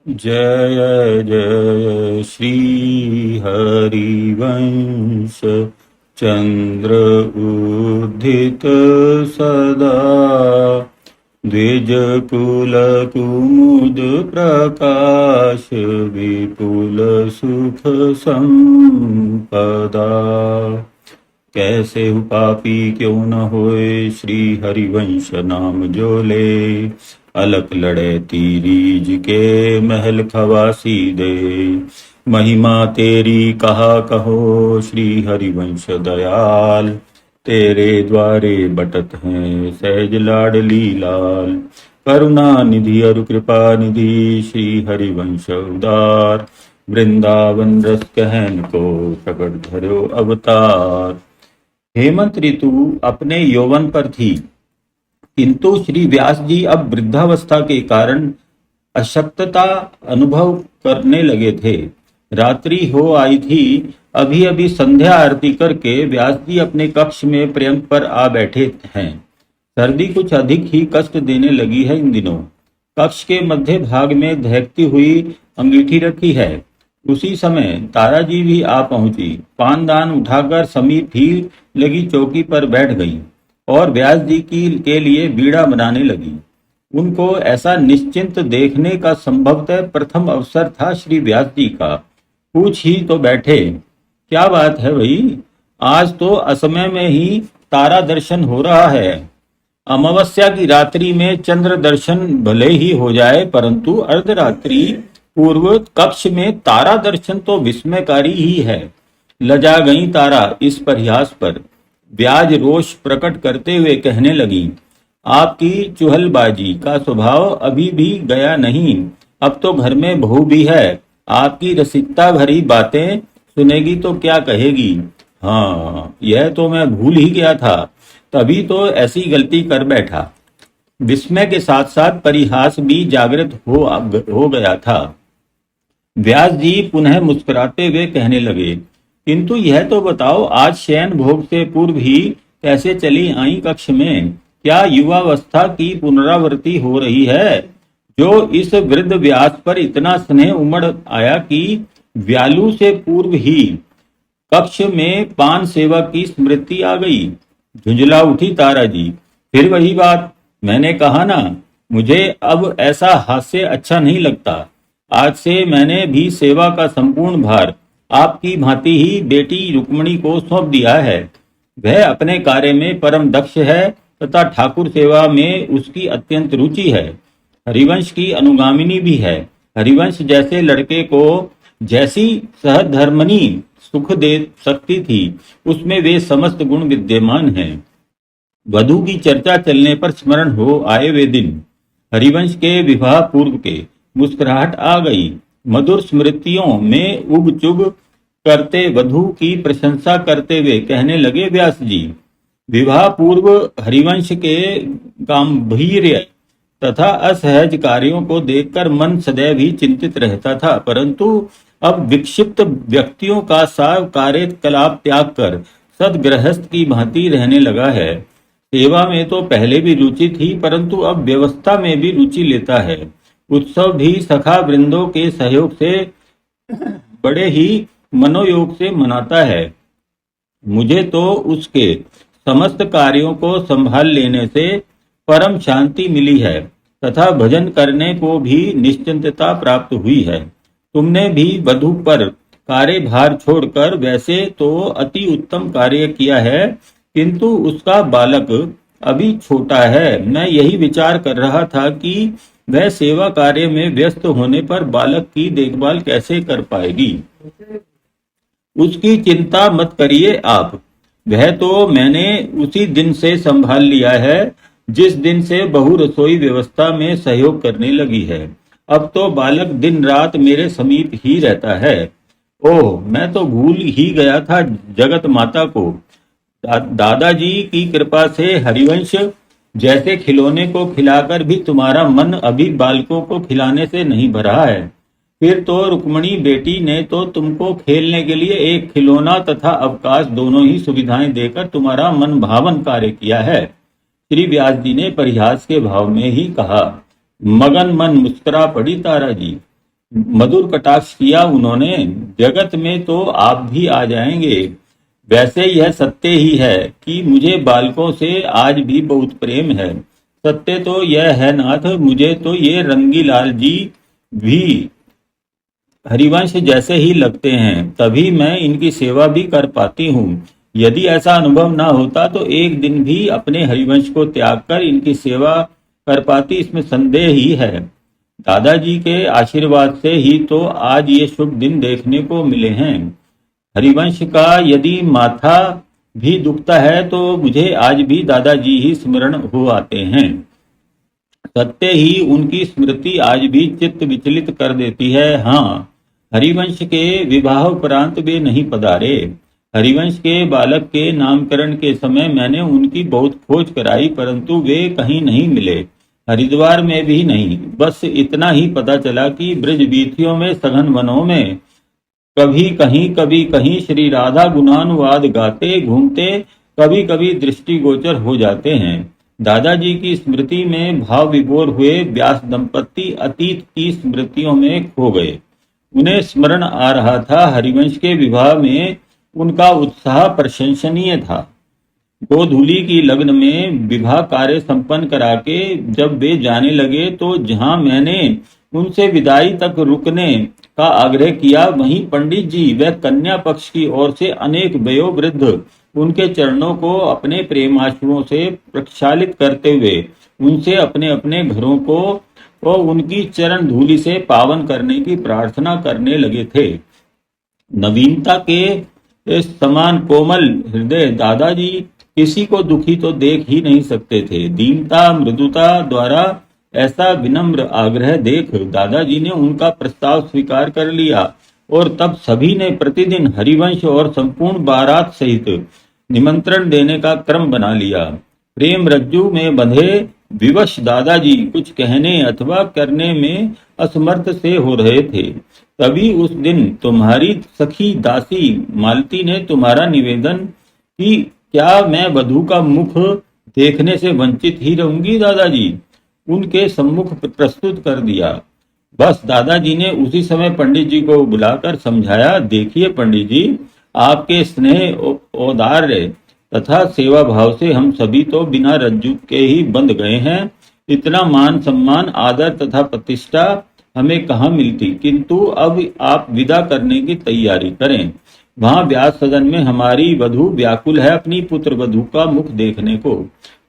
जय जय श्री हरिवंश चंद्र उद्धित सदा द्विज कुल कुमुद प्रकाश विपुल सुख संपदा। कैसे हु पापी क्यों न होए श्री हरिवंश नाम जो ले। अलख लड़े तीरीज के महल खवासी दे। महिमा तेरी कहा कहो श्री हरिवंश दयाल। तेरे द्वारे बटत हैं सहज लाडली लाल। करुणा निधि और कृपा निधि श्री हरिवंश उदार। वृंदावन रस कहन को प्रकट धरो अवतार। हेमंत ऋतु अपने यौवन पर थी, किंतु श्री व्यास जी अब वृद्धावस्था के कारण अशक्तता अनुभव करने लगे थे। रात्रि हो आई थी। अभी अभी संध्या आरती करके व्यास जी अपने कक्ष में पर्यंक पर आ बैठे हैं। सर्दी कुछ अधिक ही कष्ट देने लगी है इन दिनों। कक्ष के मध्य भाग में दहकती हुई अंगीठी रखी है। उसी समय तारा जी भी आ पहुंची। पानदान उठाकर समीप ही लगी चौकी पर बैठ गई और व्यास जी के लिए बीड़ा बनाने लगी। उनको ऐसा निश्चिंत देखने का संभवतः प्रथम अवसर था श्री व्यास जी का। पूछ ही तो बैठे, क्या बात है भाई? आज तो असमय में ही तारा दर्शन हो रहा है। अमावस्या की रात्रि में चंद्र दर्शन भले ही हो जाए, परंतु अर्धरात्रि पूर्व कक्ष में तारा दर्शन तो विस्मयकारी ही है। लजा गई तारा इस प्रयास पर। ब्याज रोष प्रकट करते हुए कहने लगी, आपकी चुहलबाजी का स्वभाव अभी भी गया नहीं। अब तो घर में बहू भी है। आपकी रसिकता भरी बातें सुनेगी तो क्या कहेगी। हाँ, यह तो मैं भूल ही गया था। तभी तो ऐसी गलती कर बैठा। विस्मय के साथ साथ परिहास भी जागृत हो गया था। व्यास जी पुनः मुस्कुराते हुए कहने लगे, किंतु यह तो बताओ, आज शयन भोग से पूर्व ही कैसे चली आई कक्ष में? क्या युवावस्था की पुनरावृत्ति हो रही है, जो इस वृद्ध व्यास पर इतना स्नेह उमड़ आया कि व्यालु से पूर्व ही कक्ष में पान सेवा की स्मृति आ गई? झुंझला उठी तारा जी। फिर वही बात, मैंने कहा ना, मुझे अब ऐसा हास्य अच्छा नहीं लगता। आज से मैंने भी सेवा का संपूर्ण भार आपकी भांति ही बेटी रुक्मणी को सौंप दिया है। वह अपने कार्य में परम दक्ष है तथा ठाकुर सेवा में उसकी अत्यंत रुचि है। हरिवंश की अनुगामिनी भी है। हरिवंश जैसे लड़के को जैसी सहधर्मनी सुख दे सकती थी, उसमें वे समस्त गुण विद्यमान हैं। वधु की चर्चा चलने पर स्मरण हो आए वे दिन। हरिवंश के विवाह पूर्व के मुस्कुराहट आ गई। मधुर स्मृतियों में उब चुब करते वधु की प्रशंसा करते हुए कहने लगे व्यास जी, विवाह पूर्व हरिवंश के गांभीर्य तथा असहज कार्यों को देखकर मन सदैव ही चिंतित रहता था, परंतु अब विक्षिप्त व्यक्तियों का साव कार्यकलाप त्याग कर सदगृहस्थ की भांति रहने लगा है। सेवा में तो पहले भी रुचि थी, परंतु अब व्यवस्था में भी रुचि लेता है। उत्सव भी सखा वृंदों के सहयोग से बड़े ही मनोयोग से मनाता है। मुझे तो उसके समस्त कार्यों को संभाल लेने से परम शांति मिली है तथा भजन करने को भी निश्चिंतता प्राप्त हुई है। तुमने भी वधु पर कार्यभार छोड़कर वैसे तो अति उत्तम कार्य किया है, किंतु उसका बालक अभी छोटा है। मैं यही विचार कर रहा था कि वह सेवा कार्य में व्यस्त होने पर बालक की देखभाल कैसे कर पाएगी। उसकी चिंता मत करिए आप। वह तो मैंने उसी दिन से संभाल लिया है जिस दिन से बहू रसोई व्यवस्था में सहयोग करने लगी है। अब तो बालक दिन रात मेरे समीप ही रहता है। ओह, मैं तो भूल ही गया था जगत माता को। दादाजी की कृपा से हरिवंश जैसे खिलौने को खिलाकर भी तुम्हारा मन अभी बालकों को खिलाने से नहीं भरा है। फिर तो रुक्मणी बेटी ने तो तुमको खेलने के लिए एक खिलौना तथा अवकाश दोनों ही सुविधाएं देकर तुम्हारा मन भावन कार्य किया है। श्री व्यास जी ने परिहास के भाव में ही कहा। मगन मन मुस्कुरा पड़ी तारा जी। मधुर कटाक्ष किया उन्होंने। जगत में तो आप भी आ जाएंगे। वैसे यह सत्य ही है कि मुझे बालकों से आज भी बहुत प्रेम है। सत्य तो यह है नाथ, मुझे तो ये रंगीलाल जी भी हरिवंश जैसे ही लगते हैं, तभी मैं इनकी सेवा भी कर पाती हूँ। यदि ऐसा अनुभव ना होता तो एक दिन भी अपने हरिवंश को त्याग कर इनकी सेवा कर पाती, इसमें संदेह ही है। दादाजी के आशीर्वाद से ही तो आज ये शुभ दिन देखने को मिले हैं। हरिवंश का यदि माथा भी दुखता है तो मुझे आज भी दादाजी ही स्मरण हो आते हैं। सत्य ही उनकी स्मृति आज भी चित्त विचलित कर देती है। हाँ, हरिवंश के विवाह उपरांत वे नहीं पधारे। हरिवंश के बालक के नामकरण के समय मैंने उनकी बहुत खोज कराई, परंतु वे कहीं नहीं मिले। हरिद्वार में भी नहीं। बस इतना ही पता चला कि ब्रज वीथियों में, सघन वनों में कभी कहीं श्री राधा गुणानुवाद गाते घूमते कभी कभी दृष्टिगोचर हो जाते हैं। दादाजी की स्मृति में भाव विभोर हुए व्यास दंपति अतीत की स्मृतियों में खो गए। उन्हें स्मरण आ रहा था हरिवंश के विवाह में उनका उत्साह प्रशंसनीय था। गोधूली की लग्न में विवाह कार्य संपन्न करा के जब वे जाने लगे तो जहां मैंने उनसे विदाई तक रुकने का आग्रह किया, वहीं पंडित जी व कन्या पक्ष की ओर से अनेक वयोवृद्ध उनके चरणों को अपने प्रेमाश्रुओं से प्रक्षालित करते हुए उनसे अपने अपने घरों को और उनकी चरण धूलि से पावन करने की प्रार्थना करने लगे थे। नवीनता के इस समान कोमल हृदय दादाजी किसी को दुखी तो देख ही नहीं सकते थे। दीनता मृदुता द्वारा ऐसा विनम्र आग्रह देख दादाजी ने उनका प्रस्ताव स्वीकार कर लिया और तब सभी ने प्रतिदिन हरिवंश और संपूर्ण बारात सहित निमंत्रण देने का क्रम बना लिया। प्रेम रज्जू में बंधे विवश दादाजी कुछ कहने अथवा करने में असमर्थ से हो रहे थे। तभी उस दिन तुम्हारी सखी दासी मालती ने तुम्हारा निवेदन कि क्या मैं वधू का मुख देखने से वंचित ही रहूंगी दादाजी, उनके सम्मुख प्रस्तुत कर दिया। बस दादाजी ने उसी समय पंडित जी को बुलाकर समझाया, देखिए पंडित जी, आपके स्नेह औदार्य तथा सेवा भाव से हम सभी तो बिना रज्जु के ही बंध गए हैं। इतना मान सम्मान आदर तथा प्रतिष्ठा हमें कहाँ मिलती, किंतु अब आप विदा करने की तैयारी करें। वहां व्यास सदन में हमारी वधू व्याकुल है अपनी पुत्र वधू का मुख देखने को।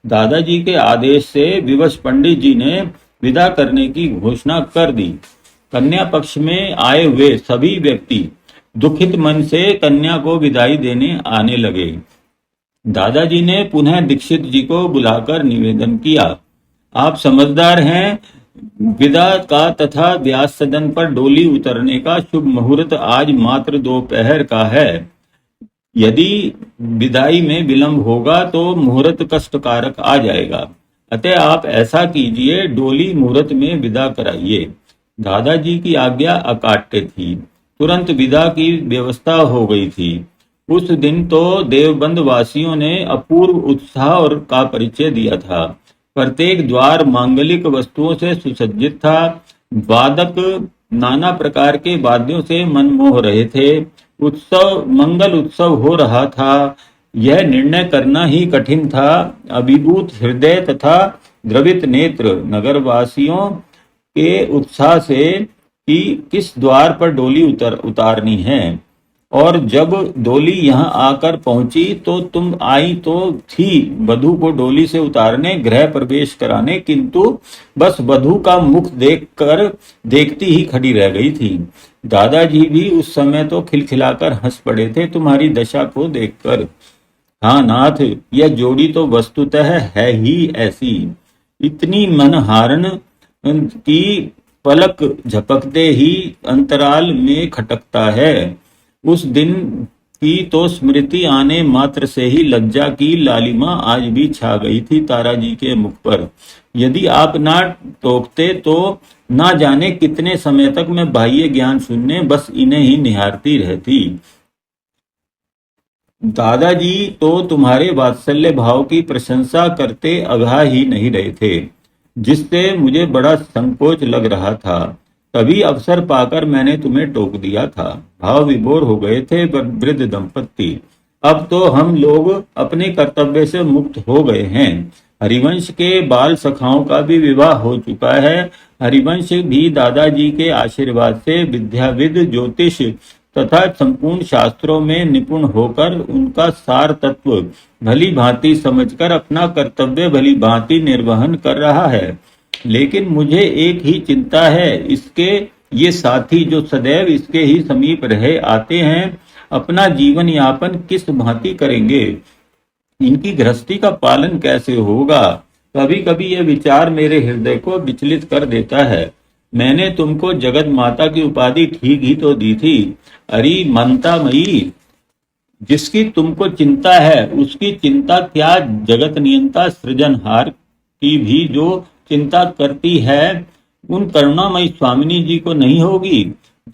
दादाजी के आदेश से विवश पंडित जी ने विदा करने की घोषणा कर दी। कन्या पक्ष में आए हुए सभी व्यक्ति दुखित मन से कन्या को विदाई देने आने लगे। दादाजी ने पुनः दीक्षित जी को बुलाकर निवेदन किया, आप समझदार हैं, विदा का तथा व्यास सदन पर डोली उतरने का शुभ मुहूर्त आज मात्र दोपहर का है। यदि विदाई में विलंब होगा तो मुहूर्त कष्टकारक आ जाएगा। अतः आप ऐसा कीजिए, डोली मुहूर्त में विदा कराइए। दादाजी की आज्ञा अकाट्य थी। तुरंत विदा की व्यवस्था हो गई थी। उस दिन तो देवबंद वासियों ने अपूर्व उत्साह और का परिचय दिया था। प्रत्येक द्वार मांगलिक वस्तुओं से सुसज्जित था। वादक नाना प्रकार के वाद्यों से मनमोह रहे थे। उत्सव मंगल उत्सव हो रहा था। यह निर्णय करना ही कठिन था। अभिभूत हृदय तथा द्रवित नेत्र नगरवासियों के उत्साह से कि किस द्वार पर डोली उतारनी है। और जब डोली यहाँ आकर पहुंची तो तुम आई तो थी वधू को डोली से उतारने, गृह प्रवेश कराने, किंतु बस वधू का मुख देखती ही खड़ी रह गई थी। दादाजी भी उस समय तो खिलखिलाकर हंस पड़े थे तुम्हारी दशा को देखकर। हाँ नाथ, यह जोड़ी तो वस्तुतः है ही ऐसी, इतनी मनहारन की पलक झपकते ही अंतराल में खटकता है। उस दिन की तो स्मृति आने मात्र से ही लज्जा की लालिमा आज भी छा गई थी ताराजी के मुख पर। यदि आप ना टोकते तो ना जाने कितने समय तक मैं बाह्य ज्ञान शून्य बस इन्हें ही निहारती रहती। दादाजी तो तुम्हारे वात्सल्य भाव की प्रशंसा करते अघा ही नहीं रहे थे, जिससे मुझे बड़ा संकोच लग रहा था। तभी अवसर पाकर मैंने तुम्हें टोक दिया था। भाव विभोर हो गए थे वृद्ध दंपत्ति। अब तो हम लोग अपने कर्तव्य से मुक्त हो गए हैं। हरिवंश के बाल सखाओं का भी विवाह हो चुका है। हरिवंश भी दादाजी के आशीर्वाद से विद्याविद, ज्योतिष तथा संपूर्ण शास्त्रों में निपुण होकर उनका सार तत्व भली भांति समझकर अपना कर्तव्य भली भांति निर्वहन कर रहा है। लेकिन मुझे एक ही चिंता है, इसके ये साथी जो सदैव इसके ही समीप रहे आते हैं, अपना जीवन यापन किस भांति करेंगे? इनकी गृहस्थी का पालन कैसे होगा? कभी कभी यह विचार मेरे हृदय को विचलित कर देता है। मैंने तुमको जगत माता की उपाधि ठीक ही तो दी थी। अरे ममतामयी, जिसकी तुमको चिंता है उसकी चिंता क्या जगत नियंता सृजनहार की भी जो चिंता करती है उन करुणामयी स्वामिनी जी को नहीं होगी,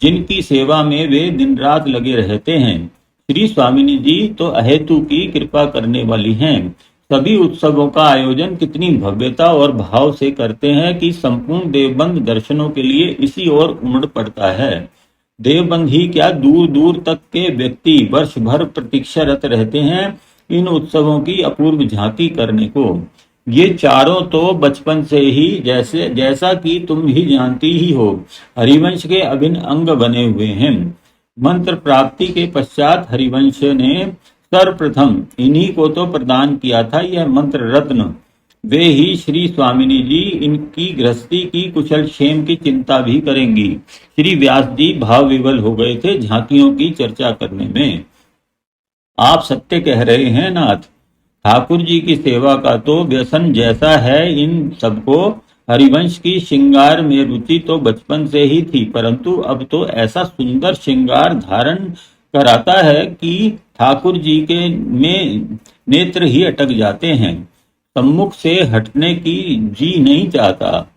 जिनकी सेवा में वे दिन रात लगे रहते हैं। श्री स्वामिनी जी तो अहेतु की कृपा करने वाली हैं। सभी उत्सवों का आयोजन कितनी भव्यता और भाव से करते हैं कि संपूर्ण देवबंद दर्शनों के लिए इसी ओर उमड़ पड़ता है। देवबंद ही क्या, दूर दूर तक के व्यक्ति वर्ष भर प्रतीक्षारत रहते हैं इन उत्सवों की अपूर्व झांकी करने को। ये चारों तो बचपन से ही जैसा कि तुम ही जानती ही हो, हरिवंश के अभिन्न अंग बने हुए हैं। मंत्र प्राप्ति के पश्चात हरिवंश ने सर्वप्रथम इन्हीं को तो प्रदान किया था यह मंत्र रत्न। वे ही श्री स्वामिनी जी इनकी गृहस्थी की कुशल क्षेम की चिंता भी करेंगी। श्री व्यास जी भाव विवल हो गए थे झांकियों की चर्चा करने में। आप सत्य कह रहे हैं नाथ, ठाकुर जी की सेवा का तो व्यसन जैसा है इन सबको। हरिवंश की श्रृंगार में रुचि तो बचपन से ही थी, परंतु अब तो ऐसा सुंदर श्रृंगार धारण कराता है कि ठाकुर जी के में नेत्र ही अटक जाते हैं। सम्मुख से हटने की जी नहीं चाहता।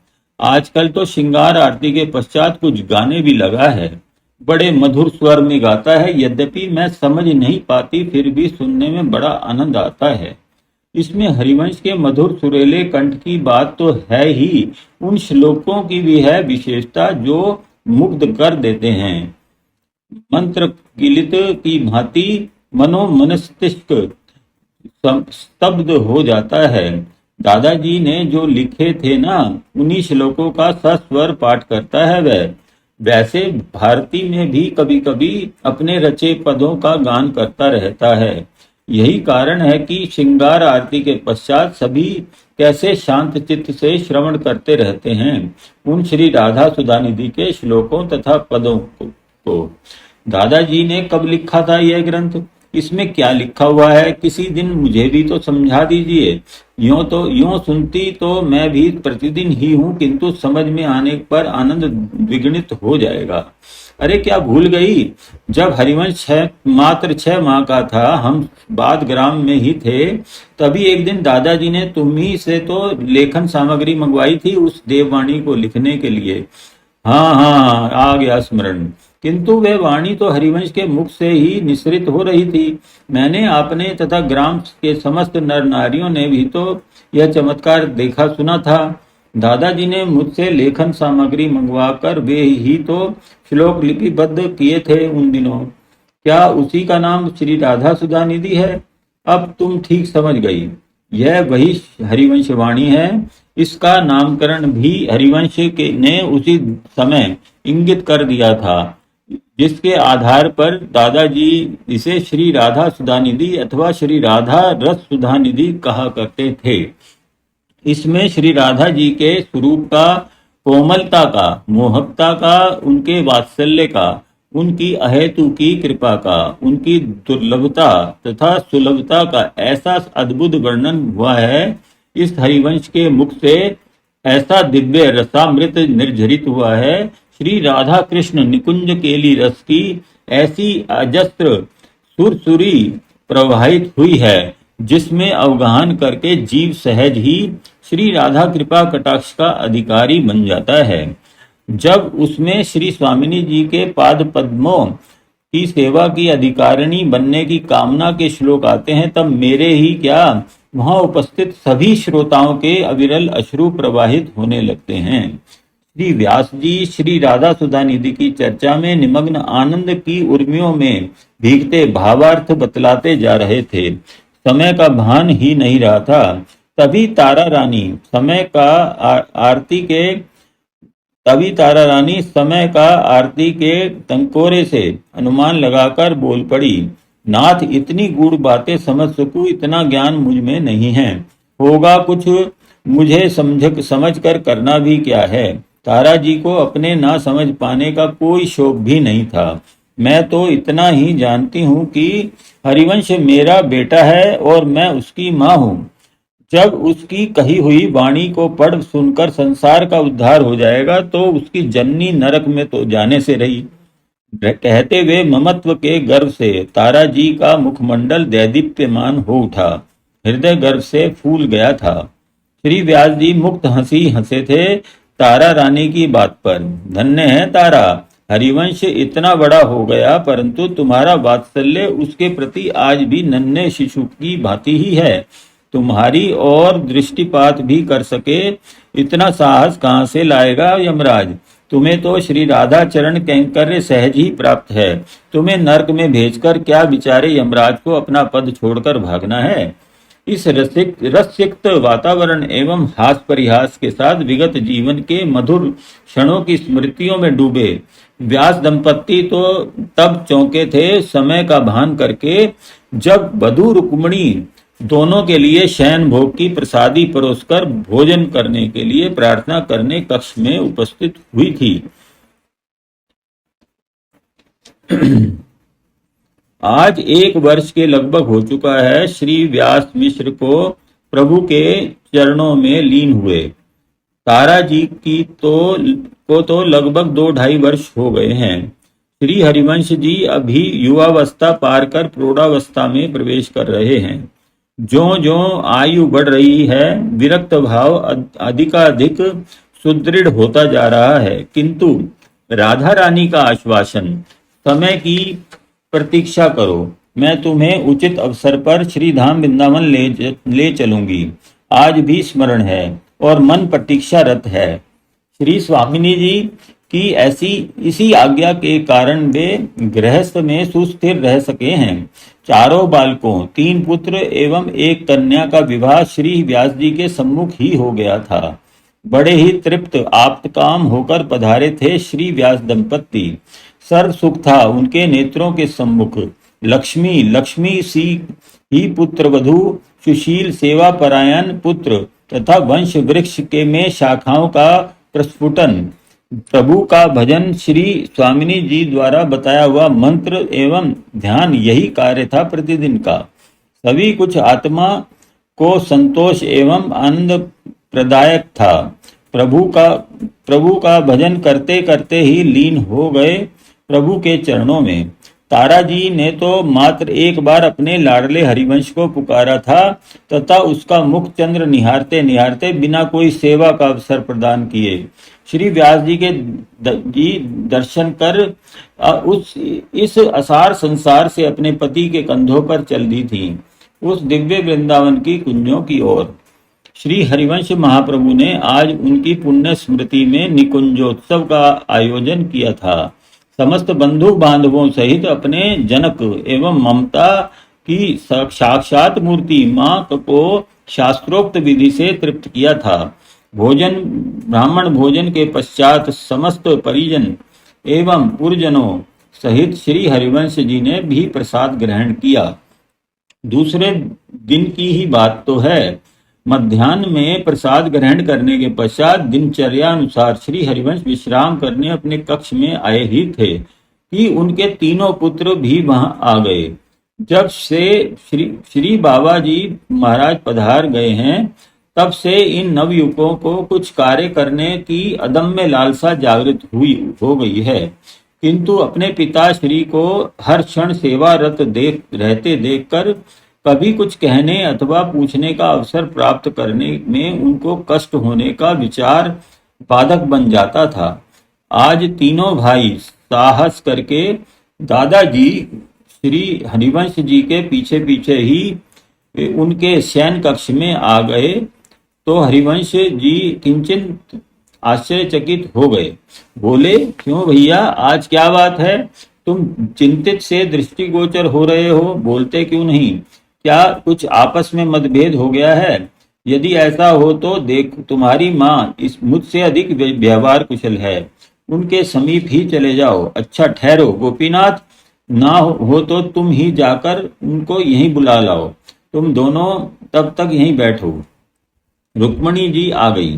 आजकल तो श्रृंगार आरती के पश्चात कुछ गाने भी लगा है, बड़े मधुर स्वर में गाता है। यद्यपि मैं समझ नहीं पाती, फिर भी सुनने में बड़ा आनंद आता है। इसमें हरिवंश के मधुर सुरीले कंठ की बात तो है ही, उन श्लोकों की भी है विशेषता जो मुग्ध कर देते हैं। मंत्र किलित की भांति मनोमनस्तिष्क स्तब्ध हो जाता है। दादाजी ने जो लिखे थे ना, उन्हीं श्लोकों का सस्वर पाठ करता है वह। वैसे भारती में भी कभी कभी अपने रचे पदों का गान करता रहता है। यही कारण है कि श्रृंगार आरती के पश्चात सभी कैसे शांत चित्त से श्रवण करते रहते हैं उन श्री राधा सुधानिधि के श्लोकों तथा पदों को। दादाजी ने कब लिखा था यह ग्रंथ? इसमें क्या लिखा हुआ है? किसी दिन मुझे भी तो समझा दीजिए। यूं सुनती तो मैं भी प्रतिदिन ही हूँ, किंतु समझ में आने पर आनंद द्विगुणित हो जाएगा। अरे क्या भूल गई, जब हरिवंश मात्र 6 माह का था, हम बाद ग्राम में ही थे, तभी एक दिन दादाजी ने तुम्ही से तो लेखन सामग्री मंगवाई थी उस देववाणी को लिखने के लिए। हाँ, आ गया स्मरण। किंतु वे वाणी तो हरिवंश के मुख से ही निसृत हो रही थी। मैंने आपने तथा ग्राम के समस्त नर नारियों ने भी तो यह चमत्कार देखा सुना था। दादाजी ने मुझसे लेखन सामग्री मंगवाकर वे ही तो श्लोक लिपिबद्ध किए थे उन दिनों। क्या उसी का नाम श्री राधा सुधानिधि है? अब तुम ठीक समझ गई, यह वही हरिवंश वाणी है। इसका नामकरण भी हरिवंश के ने उसी समय इंगित कर दिया था, जिसके आधार पर दादाजी इसे श्री राधा सुधानिधि अथवा श्री राधा रस सुधानिधि कहा करते थे। इसमें श्री राधा जी के स्वरूप का, कोमलता का, मोहकता का, उनके वात्सल्य का, उनकी अहेतु की कृपा का, उनकी दुर्लभता तथा सुलभता का ऐसा अद्भुत वर्णन हुआ है। इस हरिवंश के मुख से ऐसा दिव्य रसामृत निर्झरित हुआ है। श्री राधा कृष्ण निकुंज केली रस की ऐसी अजस्त्र सुरसुरी प्रवाहित हुई है, जिसमें अवगाहन करके जीव सहज ही श्री राधा कृपा कटाक्ष का अधिकारी बन जाता है। जब उसमें श्री स्वामिनी जी के पाद पद्मों की सेवा की अधिकारिणी बनने की कामना के श्लोक आते हैं, तब मेरे ही क्या, वहां उपस्थित सभी श्रोताओं के अविरल अश्रु प्रवाहित होने लगते हैं। श्री व्यास जी श्री राधा सुधा निधि की चर्चा में निमग्न आनंद की उर्मियों में भीगते भावार्थ बतलाते जा रहे थे। समय का भान ही नहीं रहा था। तभी तारा रानी समय का आरती के तभी तारा रानी समय का आरती के तंकोरे से अनुमान लगाकर बोल पड़ी, नाथ इतनी गूढ़ बातें समझ सकूं इतना ज्ञान मुझ में नहीं है। होगा कुछ मुझे समझ कर करना भी क्या है। तारा जी को अपने ना समझ पाने का कोई शौक भी नहीं था। मैं तो इतना ही जानती हूँ कि हरिवंश मेरा बेटा है और मैं उसकी माँ हूँ। जब उसकी कही हुई वाणी को पढ़ सुनकर संसार का उद्धार हो जाएगा तो उसकी जननी नरक में तो जाने से रही। कहते हुए ममत्व के गर्व से तारा जी का मुखमंडल दैदीप्यमान हो उठा, हृदय गर्व से फूल गया था। श्री व्यास जी मुक्त हंसी हंसे थे तारा रानी की बात पर। धन्य है तारा, हरिवंश इतना बड़ा हो गया परंतु तुम्हारा वात्सल्य उसके प्रति आज भी नन्हे शिशु की भांति ही है। तुम्हारी और दृष्टिपात भी कर सके इतना साहस कहाँ से लाएगा यमराज। तुम्हें तो श्री राधा चरण कैंकर्य सहज ही प्राप्त है। तुम्हें नरक में भेजकर क्या बिचारे यमराज को अपना पद छोड़कर भागना है। इस रससिक्त वातावरण एवं हास परिहास के साथ विगत जीवन के मधुर क्षणों की स्मृतियों में डूबे व्यास दंपत्ति तो तब चौंके थे समय का भान करके, जब वधू रुक्मिणी दोनों के लिए शयन भोग की प्रसादी परोसकर भोजन करने के लिए प्रार्थना करने कक्ष में उपस्थित हुई थी। आज 1 वर्ष के लगभग हो चुका है श्री व्यास मिश्र को प्रभु के चरणों में लीन हुए। तारा जी की तो लगभग 2-2.5 वर्ष हो गए हैं। श्री हरिवंश जी अभी युवावस्था पार कर प्रौढ़ावस्था में प्रवेश कर रहे हैं। जो आयु बढ़ रही है विरक्त भाव अधिकाधिक सुदृढ़ होता जा रहा है, किंतु राधा रानी का आश्वासन, समय की प्रतीक्षा करो, मैं तुम्हें उचित अवसर पर श्री धाम वृंदावन ले चलूंगी, आज भी स्मरण है और मन प्रतीक्षारत है। श्री स्वामिनी जी की इसी आज्ञा के कारण वे गृहस्थ में सुस्थिर रह सके हैं। चारों बालकों, 3 पुत्र एवं 1 कन्या का विवाह श्री व्यास जी के सम्मुख ही हो गया था। बड़े ही तृप्त आप्तकाम होकर पधारे थे श्री व्यास दंपत्ति। सर्व सुख था उनके नेत्रों के सम्मुख। लक्ष्मी सी ही पुत्र वधु, सुशील सेवा परायण पुत्र तथा वंश वृक्ष के में शाखाओं का प्रस्फुटन, प्रभु का भजन, श्री स्वामिनी जी द्वारा बताया हुआ मंत्र एवं ध्यान, यही कार्य था प्रतिदिन का। सभी कुछ आत्मा को संतोष एवं आनंद प्रदायक था। प्रभु का भजन करते करते ही लीन हो गए प्रभु के चरणों में। तारा जी ने तो मात्र 1 बार अपने लाडले हरिवंश को पुकारा था तथा उसका मुख चंद्र निहारते निहारते बिना कोई सेवा का अवसर प्रदान किए श्री व्यास जी के दर्शन कर इस असार संसार से अपने पति के कंधों पर चल दी थी, उस दिव्य वृंदावन की कुंजों की ओर। श्री हरिवंश महाप्रभु ने आज उनकी पुण्य स्मृति में निकुंजोत्सव का आयोजन किया था। समस्त बंधु बांधवों सहित अपने जनक एवं ममता की साक्षात मूर्ति मां को शास्त्रोक्त विधि से तृप्त किया था। ब्राह्मण भोजन के पश्चात समस्त परिजन एवं पुरजनों सहित श्री हरिवंश जी ने भी प्रसाद ग्रहण किया। दूसरे दिन की ही बात तो है। मध्याह्न में प्रसाद ग्रहण करने के पश्चात दिनचर्या अनुसार श्री हरिवंश विश्राम करने अपने कक्ष में आए ही थे कि उनके 3 पुत्र भी वहां आ गए। जब से श्री बाबा जी महाराज पधार गए हैं तब से इन नवयुवकों को कुछ कार्य करने की अदम्य लालसा जागृत हो गई है, किंतु अपने पिता श्री को हर क्षण सेवारत रहते देखकर कभी कुछ कहने अथवा पूछने का अवसर प्राप्त करने में उनको कष्ट होने का विचार बाधक बन जाता था। आज तीनों भाई साहस करके दादाजी श्री हरिवंश जी के पीछे पीछे ही उनके शयन कक्ष में आ गए तो हरिवंश जी किंचित आश्चर्यचकित हो गए। बोले, क्यों भैया, आज क्या बात है? तुम चिंतित से दृष्टिगोचर हो रहे हो, बोलते क्यों नहीं? क्या कुछ आपस में मतभेद हो गया है? यदि ऐसा हो तो देख, तुम्हारी माँ इस मुझसे अधिक व्यवहार कुशल है, उनके समीप ही चले जाओ। अच्छा ठहरो गोपीनाथ, ना हो तो तुम ही जाकर उनको यहीं बुला लाओ। तुम दोनों तब तक यहीं बैठो। रुक्मणी जी आ गई।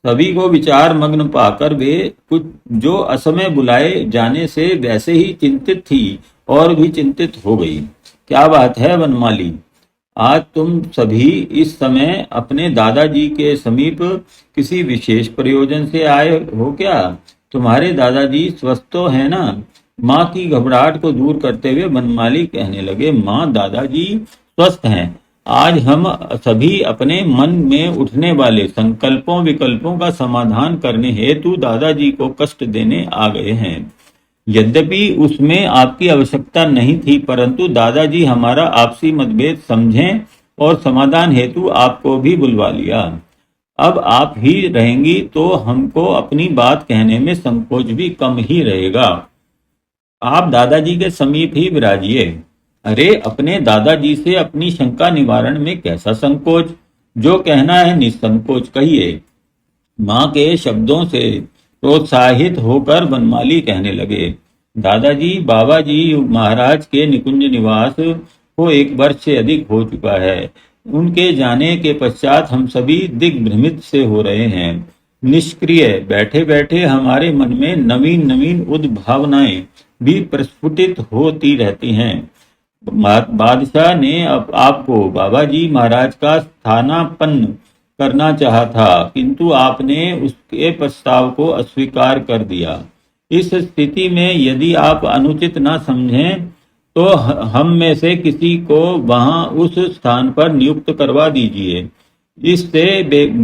सभी को विचार मग्न पाकर वे कुछ जो असमय बुलाए जाने से वैसे ही चिंतित थी और भी चिंतित हो गई। क्या बात है वनमाली, आज तुम सभी इस समय अपने दादाजी के समीप किसी विशेष प्रयोजन से आए हो क्या? तुम्हारे दादाजी स्वस्थ तो है ना? माँ की घबराहट को दूर करते हुए वनमाली कहने लगे, माँ, दादाजी स्वस्थ हैं। आज हम सभी अपने मन में उठने वाले संकल्पों विकल्पों का समाधान करने हेतु दादाजी को कष्ट देने आ गए हैं। यद्यपि उसमें आपकी आवश्यकता नहीं थी, परंतु दादाजी हमारा आपसी मतभेद समझें और समाधान हेतु आपको भी बुलवा लिया। अब आप ही रहेंगी तो हमको अपनी बात कहने में संकोच भी कम ही रहेगा। आप दादाजी के समीप ही विराजिए। अरे, अपने दादाजी से अपनी शंका निवारण में कैसा संकोच? जो कहना है निसंकोच कहिए। माँ के शब्दों से प्रोत्साहित होकर वनमाली कहने लगे, दादाजी, बाबा जी महाराज के निकुंज निवास को 1 वर्ष से अधिक हो चुका है। उनके जाने के पश्चात हम सभी दिग्भ्रमित से हो रहे हैं। निष्क्रिय बैठे बैठे हमारे मन में नवीन नवीन उद्भावनाएं भी प्रस्फुटित होती रहती हैं। बादशाह ने आपको बाबा जी महाराज का स्थानापन्न करना चाहा था, किंतु आपने उसके प्रस्ताव को अस्वीकार कर दिया। इस स्थिति में यदि आप अनुचित न समझें तो हम में से किसी को वहां उस स्थान पर नियुक्त करवा दीजिए। इससे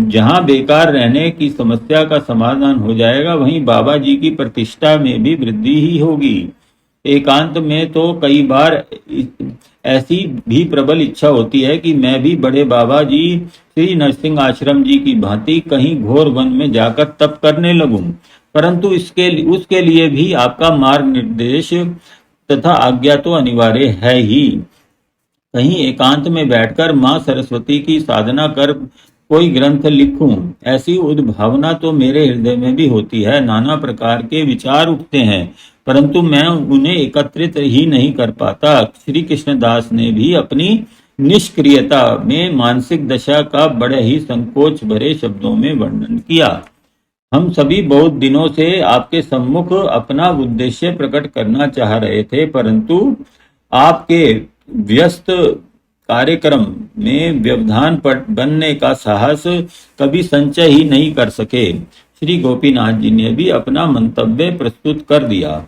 जहां बेकार रहने की समस्या का समाधान हो जाएगा, वहीं बाबा जी की प्रतिष्ठा में भी वृद्धि ही होगी। एकांत में तो कई बार ऐसी भी प्रबल इच्छा होती है कि मैं भी बड़े बाबा जी श्री नरसिंह आश्रम जी की भांति कहीं घोर वन में जाकर तप करने लगूं, परंतु उसके लिए भी आपका मार्ग निर्देश तथा आज्ञा तो अनिवार्य है ही। कहीं एकांत में बैठकर माँ सरस्वती की साधना कर कोई ग्रंथ लिखूं, ऐसी उद्भावना तो मेरे हृदय में भी होती है। नाना प्रकार के विचार उठते हैं, परंतु मैं उन्हें एकत्रित ही नहीं कर पाता। श्री कृष्णदास ने भी अपनी निष्क्रियता में मानसिक दशा का बड़े ही संकोच भरे शब्दों में वर्णन किया। हम सभी बहुत दिनों से आपके सम्मुख अपना उद्देश्य प्रकट करना चाह रहे थे, परंतु आपके व्यस्त कार्यक्रम में व्यवधान बनने का साहस कभी संचय ही नहीं कर सके। श्री गोपीनाथ जी ने भी अपना मंतव्य प्रस्तुत कर दिया।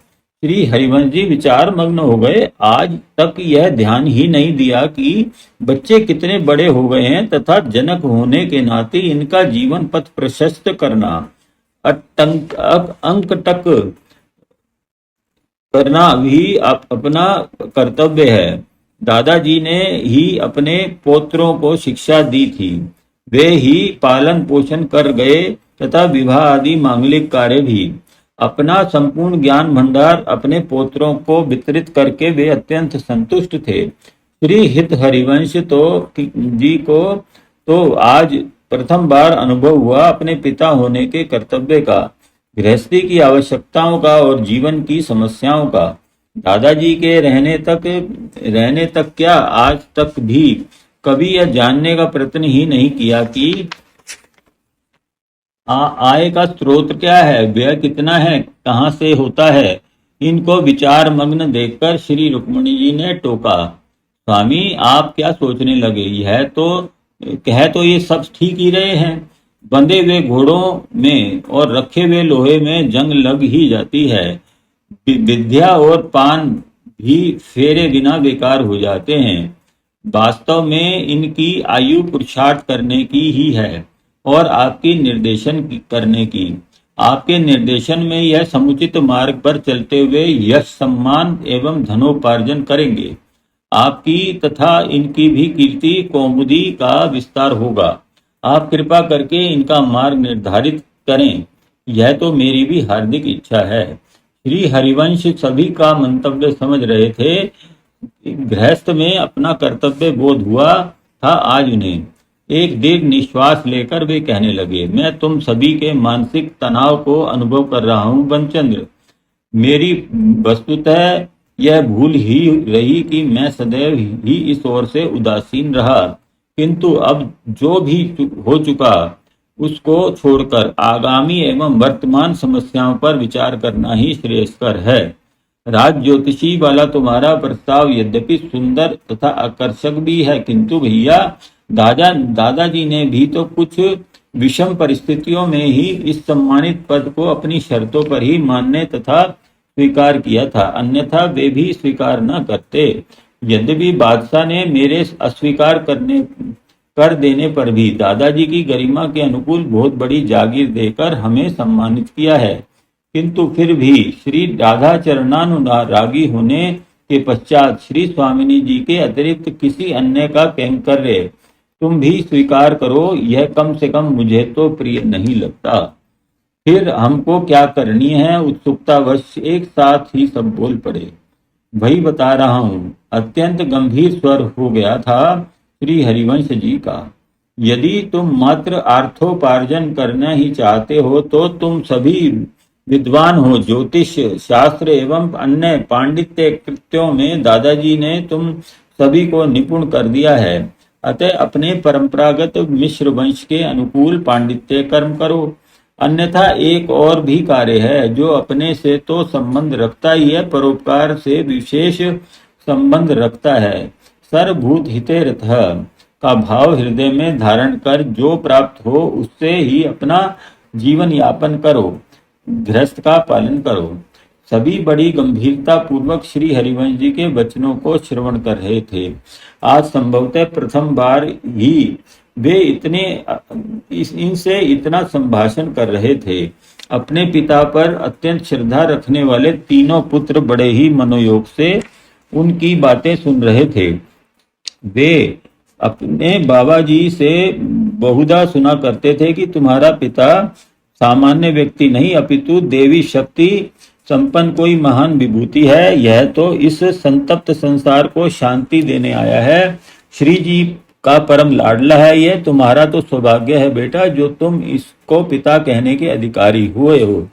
श्री हरिवंश जी विचार मग्न हो गए। आज तक यह ध्यान ही नहीं दिया कि बच्चे कितने बड़े हो गए हैं तथा जनक होने के नाते इनका जीवन पथ प्रशस्त करना, अंक तक करना भी अपना कर्तव्य है। दादाजी ने ही अपने पोत्रों को शिक्षा दी थी, वे ही पालन पोषण कर गए तथा विवाह आदि मांगलिक कार्य भी। अपना संपूर्ण ज्ञान भंडार अपने पोत्रों को वितरित करके वे अत्यंत संतुष्ट थे। श्री हित हरिवंश जी को तो आज प्रथम बार अनुभव हुआ अपने पिता होने के कर्तव्य का, गृहस्थी की आवश्यकताओं का और जीवन की समस्याओं का। दादाजी के रहने तक क्या, आज तक भी कभी यह जानने का प्रयत्न ही नहीं किया कि आय का स्रोत क्या है, व्यय कितना है, कहाँ से होता है। इनको विचार मग्न देखकर श्री रुक्मणी जी ने टोका, स्वामी आप क्या सोचने लगे? यह तो कह तो ये सब ठीक ही रहे हैं। बंधे हुए घोड़ों में और रखे हुए लोहे में जंग लग ही जाती है। विद्या और पान भी फेरे बिना बेकार हो जाते हैं। वास्तव में इनकी आयु पुरुषार्थ करने की ही है और आपकी निर्देशन करने की। आपके निर्देशन में यह समुचित मार्ग पर चलते हुए यश, सम्मान एवं धनोपार्जन करेंगे। आपकी तथा इनकी भी कीर्ति कौमुदी का विस्तार होगा। आप कृपा करके इनका मार्ग निर्धारित करें। यह तो मेरी भी हार्दिक इच्छा है। श्री हरिवंश सभी का मंतव्य समझ रहे थे। गृहस्थ में अपना कर्तव्य बोध हुआ था आज उन्हें। एक दीर्घ निश्वास लेकर वे कहने लगे, मैं तुम सभी के मानसिक तनाव को अनुभव कर रहा हूँ बंचंद्र। मेरी वस्तुतः यह भूल ही रही कि मैं सदैव ही इस ओर से उदासीन रहा, किंतु अब जो भी हो चुका उसको छोड़कर आगामी एवं वर्तमान समस्याओं पर विचार करना ही श्रेयस्कर है। राज ज्योतिषी वाला तुम्हारा प्रस्ताव यद्यपि सुंदर तथा आकर्षक भी है, किंतु भैया दादाजी ने भी तो कुछ विषम परिस्थितियों में ही इस सम्मानित पद को अपनी शर्तों पर ही मानने तथा स्वीकार किया था, अन्यथा वे भी स्वीकार न करते। यद्यपि बादशाह ने मेरे अस्वीकार कर देने पर भी दादाजी की गरिमा के अनुकूल बहुत बड़ी जागीर देकर हमें सम्मानित किया है, किंतु फिर भी श्री राधा चरणानुरागी होने के पश्चात श्री स्वामिनी जी के अतिरिक्त किसी अन्य का कैंकर्य तुम भी स्वीकार करो, यह कम से कम मुझे तो प्रिय नहीं लगता। फिर हमको क्या करनी है? उत्सुकतावश एक साथ ही सब बोल पड़े। वही बता रहा हूँ। अत्यंत गंभीर स्वर हो गया था श्री हरिवंश जी का। यदि तुम मात्र अर्थोपार्जन करना ही चाहते हो तो तुम सभी विद्वान हो। ज्योतिष शास्त्र एवं अन्य पांडित्य कृत्यों में दादाजी ने तुम सभी को निपुण कर दिया है, अतः अपने परंपरागत मिश्र वंश के अनुकूल पांडित्य कर्म करो। अन्यथा एक और भी कार्य है जो अपने से तो संबंध रखता ही है, परोपकार से विशेष संबंध रखता है। सर्वभूत हिते रतः का भाव हृदय में धारण कर जो प्राप्त हो उससे ही अपना जीवन यापन करो, गृहस्थ का पालन करो। सभी बड़ी गंभीरता पूर्वक श्री हरिवंश जी के वचनों को श्रवण कर रहे थे। आज संभवतः प्रथम बार ही वे इनसे इतना संभाषण कर रहे थे। अपने पिता पर अत्यंत श्रद्धा रखने वाले तीनों पुत्र बड़े ही मनोयोग से उनकी बातें सुन रहे थे। वे अपने बाबा जी से बहुधा सुना करते थे कि तुम्हारा पिता सामान्य व्यक्ति नहीं अपितु देवी शक्ति संपन्न कोई महान विभूति है। यह तो इस संतप्त संसार को शांति देने आया है। श्री जी का परम लाडला है। यह तुम्हारा तो सौभाग्य है बेटा जो तुम इसको पिता कहने के अधिकारी हुए हो।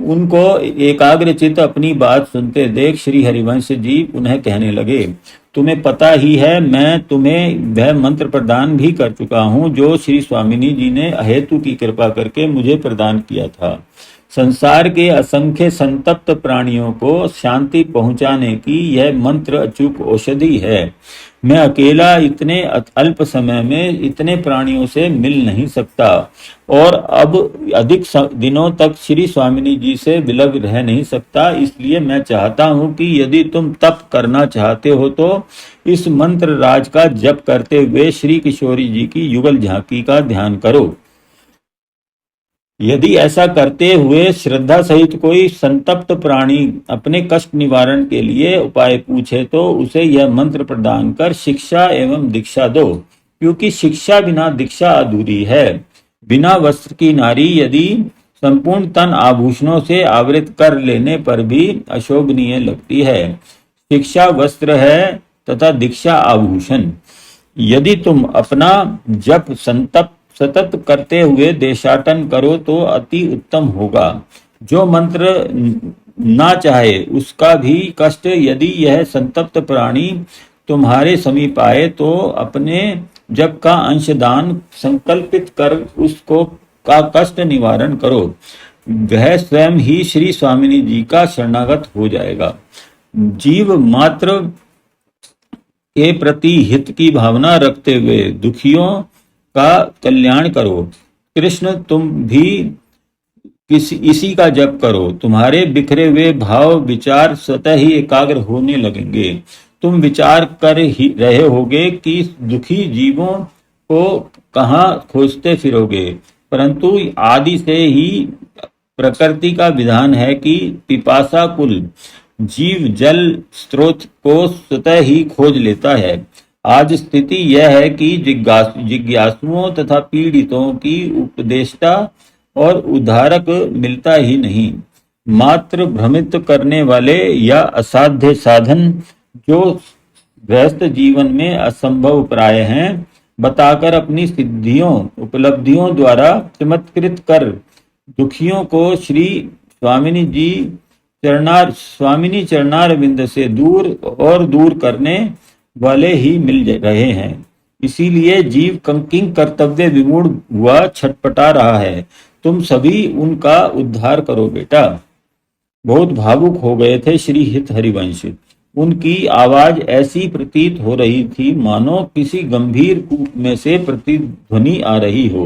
उनको एकाग्रचित अपनी बात सुनते देख श्री हरिवंश जी उन्हें कहने लगे, तुम्हें पता ही है मैं तुम्हें वह मंत्र प्रदान भी कर चुका हूँ जो श्री स्वामिनी जी ने अहेतु की कृपा करके मुझे प्रदान किया था। संसार के असंख्य संतप्त प्राणियों को शांति पहुंचाने की यह मंत्र अचूक औषधि है। मैं अकेला इतने अल्प समय में इतने प्राणियों से मिल नहीं सकता और अब अधिक दिनों तक श्री स्वामिनी जी से विलग रह नहीं सकता। इसलिए मैं चाहता हूं कि यदि तुम तप करना चाहते हो तो इस मंत्र राज का जप करते हुए श्री किशोरी जी की युगल झांकी का ध्यान करो। यदि ऐसा करते हुए श्रद्धा सहित कोई संतप्त प्राणी अपने कष्ट निवारण के लिए उपाय पूछे तो उसे यह मंत्र प्रदान कर शिक्षा एवं दीक्षा दो, क्योंकि शिक्षा बिना दीक्षा अधूरी है। बिना वस्त्र की नारी यदि संपूर्ण तन आभूषणों से आवृत कर लेने पर भी अशोभनीय लगती है। शिक्षा वस्त्र है तथा दीक्षा आभूषण। यदि तुम अपना जप सतत करते हुए देशाटन करो तो अति उत्तम होगा। जो मंत्र ना चाहे उसका भी कष्ट यदि यह संतप्त प्राणी तुम्हारे समीप आए तो अपने जप का अंशदान संकल्पित कर उसको का कष्ट निवारण करो। वह स्वयं ही श्री स्वामिनी जी का शरणागत हो जाएगा। जीव मात्र के प्रति हित की भावना रखते हुए दुखियों का कल्याण करो। कृष्ण तुम भी इसी का जप करो। तुम्हारे बिखरे हुए भाव विचार स्वतः ही एकाग्र होने लगेंगे। तुम विचार कर ही रहे होगे कि दुखी जीवों को कहाँ खोजते फिरोगे, परंतु आदि से ही प्रकृति का विधान है कि पिपासा कुल जीव जल स्रोत को स्वतः ही खोज लेता है। आज स्थिति यह है कि जिज्ञासुओं तथा पीड़ितों की उपदेष्टा और उद्धारक मिलता ही नहीं। मात्र भ्रमित करने वाले या असाध्य साधन जो गृहस्थ जीवन में असंभव प्राय हैं, बताकर अपनी सिद्धियों उपलब्धियों द्वारा चमत्कृत कर दुखियों को स्वामिनी चरणार विंद से दूर और दूर करने वाले ही मिल रहे हैं। इसीलिए जीव किंग कर्तव्य विमूढ़ हुआ छटपटा रहा है। तुम सभी उनका उद्धार करो बेटा। बहुत भावुक हो गए थे श्री हित हरिवंश। उनकी आवाज ऐसी प्रतीत हो रही थी मानो किसी गंभीर कूप में से प्रतिध्वनि आ रही हो।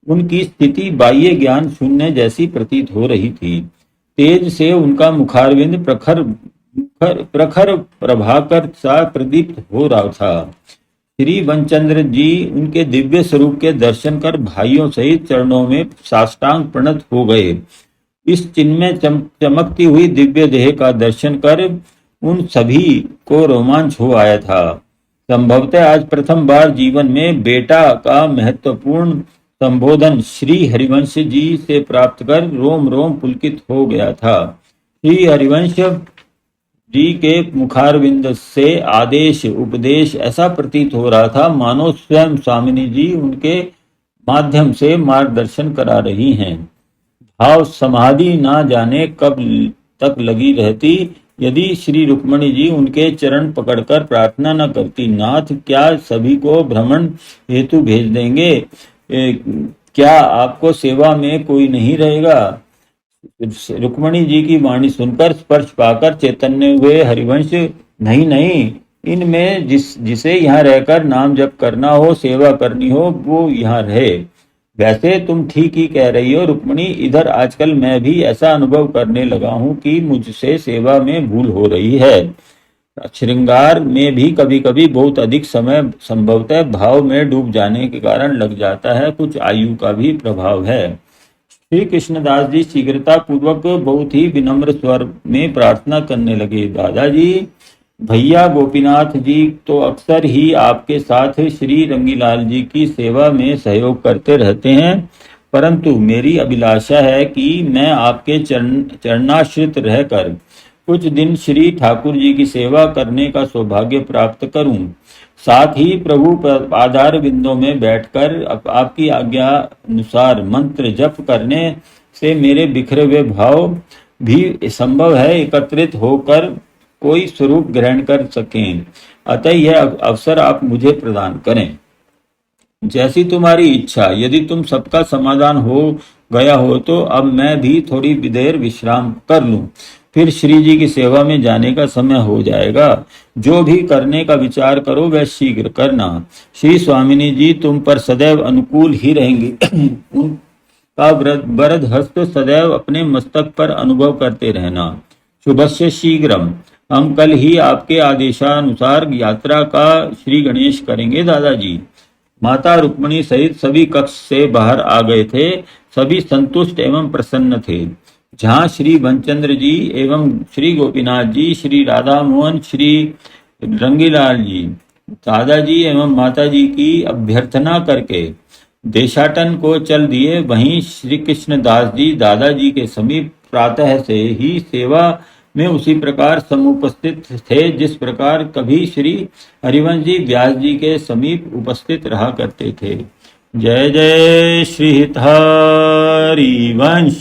उनकी स्थिति बाह्य ज्ञान शून्य जैसी प्रतीत हो रही थी। तेज से उनका मुखारविंद प्रखर प्रभाकर सा प्रदीप्त हो रहा था। श्री वनचंद्र जी उनके दिव्य स्वरूप के दर्शन कर भाइयों सहित चरणों में साष्टांग प्रणत हो गए। इस चिन्मय चमकती हुई दिव्य देह का दर्शन कर उन सभी को रोमांच हो आया था। संभवतः आज प्रथम बार जीवन में बेटा का महत्वपूर्ण संबोधन श्री हरिवंश जी से प्राप्त कर रोम रोम पुलकित हो गया था। श्री हरिवंश जी के मुखारविंद से आदेश उपदेश ऐसा प्रतीत हो रहा था मानो स्वयं स्वामिनी जी उनके माध्यम से मार्गदर्शन करा रही हैं। भाव समाधि ना जाने कब तक लगी रहती यदि श्री रुक्मणी जी उनके चरण पकड़कर प्रार्थना न करती, नाथ क्या सभी को भ्रमण हेतु भेज देंगे? क्या आपको सेवा में कोई नहीं रहेगा? रुक्मणी जी की वाणी सुनकर स्पर्श पाकर चैतन्य हुए हरिवंश, नहीं नहीं, इनमें जिसे यहाँ रहकर नाम जप करना हो, सेवा करनी हो, वो यहाँ रहे। वैसे तुम ठीक ही कह रही हो रुक्मणी, इधर आजकल मैं भी ऐसा अनुभव करने लगा हूँ कि मुझसे सेवा में भूल हो रही है। श्रृंगार में भी कभी कभी बहुत अधिक समय संभवतः भाव में डूब जाने के कारण लग जाता है। कुछ आयु का भी प्रभाव है। श्री कृष्णदास जी शीघ्रता पूर्वक बहुत ही विनम्र स्वर में प्रार्थना करने लगे, दादाजी, भैया गोपीनाथ जी तो अक्सर ही आपके साथ श्री रंगीलाल जी की सेवा में सहयोग करते रहते हैं, परंतु मेरी अभिलाषा है कि मैं आपके चरणाश्रित रहकर कुछ दिन श्री ठाकुर जी की सेवा करने का सौभाग्य प्राप्त करूं। साथ ही प्रभु आधार बिंदों में बैठकर आपकी आज्ञा अनुसार मंत्र जप करने से मेरे बिखरे हुए भाव भी संभव है एकत्रित होकर कोई स्वरूप ग्रहण कर सकें। अतः यह अवसर आप मुझे प्रदान करें। जैसी तुम्हारी इच्छा। यदि तुम सबका समाधान हो गया हो तो अब मैं भी थोड़ी देर विश्राम कर लूं, फिर श्री जी की सेवा में जाने का समय हो जाएगा। जो भी करने का विचार करो वह शीघ्र करना। श्री स्वामिनी जी तुम पर सदैव अनुकूल ही रहेंगी। उनका वरद हस्त सदैव अपने मस्तक पर अनुभव करते रहना। शुभस्य शीघ्रम। हम कल ही आपके आदेशानुसार यात्रा का श्री गणेश करेंगे दादाजी। माता रुक्मणी सहित सभी कक्ष से बाहर आ गए थे। सभी संतुष्ट एवं प्रसन्न थे। जहाँ श्री वनचंद्र जी एवं श्री गोपीनाथ जी, श्री राधा मोहन, श्री रंगीलाल जी दादाजी एवं माता जी की अभ्यर्थना करके देशाटन को चल दिए, वहीं श्री कृष्णदास जी दादाजी के समीप प्रातः से ही सेवा में उसी प्रकार समुपस्थित थे जिस प्रकार कभी श्री हरिवंश जी व्यास जी के समीप उपस्थित रहा करते थे। जय जय श्री हित हरिवंश।